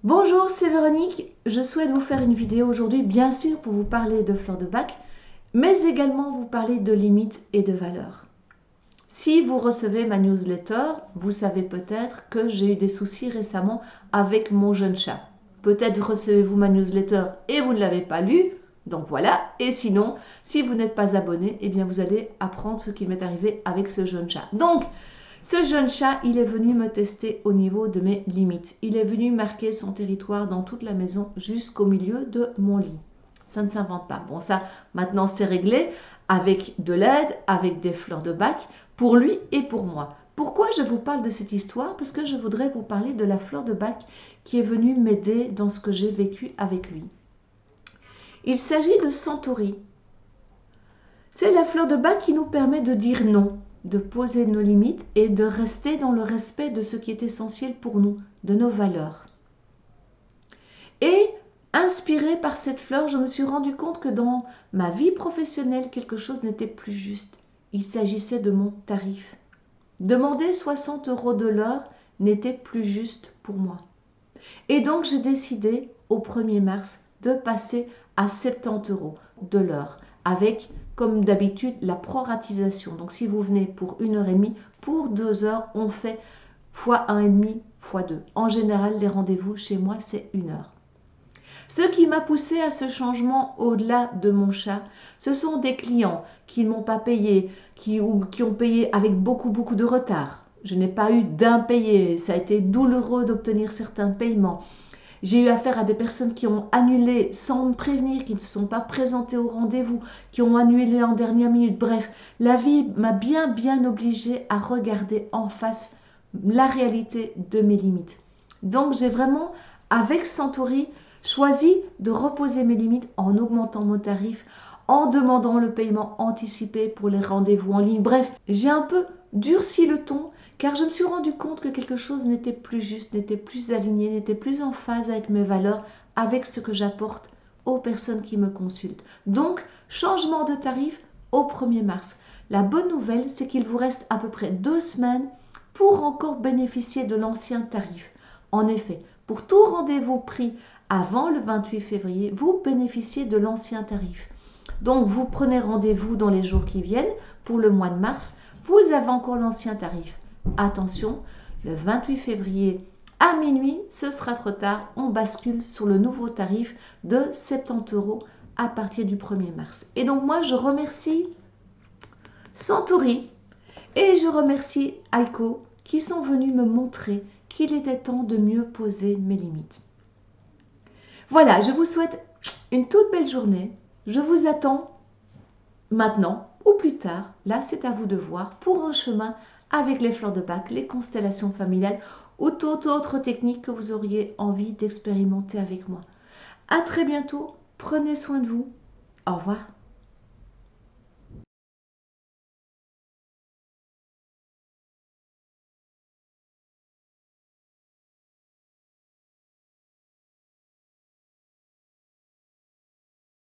Bonjour, c'est Véronique. Je souhaite vous faire une vidéo aujourd'hui, bien sûr, pour vous parler de fleurs de bac, mais également vous parler de limites et de valeurs. Si vous recevez ma newsletter, vous savez peut-être que j'ai eu des soucis récemment avec mon jeune chat. Peut-être recevez-vous ma newsletter et vous ne l'avez pas lue, donc voilà. Et sinon, si vous n'êtes pas abonné, eh bien vous allez apprendre ce qui m'est arrivé avec ce jeune chat. Donc, ce jeune chat, il est venu me tester au niveau de mes limites. Il est venu marquer son territoire dans toute la maison jusqu'au milieu de mon lit. Ça ne s'invente pas. Bon, ça, maintenant, c'est réglé avec de l'aide, avec des fleurs de bac, pour lui et pour moi. Pourquoi je vous parle de cette histoire? Parce que je voudrais vous parler de la fleur de bac qui est venue m'aider dans ce que j'ai vécu avec lui. Il s'agit de Centauri. C'est la fleur de bac qui nous permet de dire non, de poser nos limites et de rester dans le respect de ce qui est essentiel pour nous, de nos valeurs. Et inspirée par cette fleur, je me suis rendu compte que dans ma vie professionnelle, quelque chose n'était plus juste. Il s'agissait de mon tarif. Demander 60 € de l'heure n'était plus juste pour moi. Et donc j'ai décidé au 1er mars de passer à 70 € de l'heure avec, comme d'habitude, la proratisation. Donc si vous venez pour 1h30, pour 2 heures, on fait fois 1,5 fois 2. En général, les rendez-vous chez moi, c'est 1 heure. Ce qui m'a poussé à ce changement au-delà de mon chat, ce sont des clients qui ne m'ont pas payé, qui ont payé avec beaucoup de retard. Je n'ai pas eu d'impayé, ça a été douloureux d'obtenir certains paiements. J'ai eu affaire à des personnes qui ont annulé sans me prévenir, qui ne se sont pas présentées au rendez-vous, qui ont annulé en dernière minute. Bref, la vie m'a bien obligée à regarder en face la réalité de mes limites. Donc j'ai vraiment, avec Centauri, choisi de reposer mes limites en augmentant mon tarif, en demandant le paiement anticipé pour les rendez-vous en ligne. Bref, j'ai un peu durci le ton car je me suis rendu compte que quelque chose n'était plus juste, n'était plus aligné, n'était plus en phase avec mes valeurs, avec ce que j'apporte aux personnes qui me consultent. Donc, changement de tarif au 1er mars. La bonne nouvelle, c'est qu'il vous reste à peu près 2 semaines pour encore bénéficier de l'ancien tarif. En effet, pour tout rendez-vous pris avant le 28 février, vous bénéficiez de l'ancien tarif. Donc, vous prenez rendez-vous dans les jours qui viennent pour le mois de mars, vous avez encore l'ancien tarif. Attention, le 28 février à minuit, ce sera trop tard. On bascule sur le nouveau tarif de 70 € à partir du 1er mars. Et donc moi, je remercie Centauri et je remercie Aiko qui sont venus me montrer qu'il était temps de mieux poser mes limites. Voilà, je vous souhaite une toute belle journée. Je vous attends maintenant ou plus tard, là c'est à vous de voir, pour un chemin avec les fleurs de bac, les constellations familiales ou toute autre technique que vous auriez envie d'expérimenter avec moi. À très bientôt, prenez soin de vous, au revoir.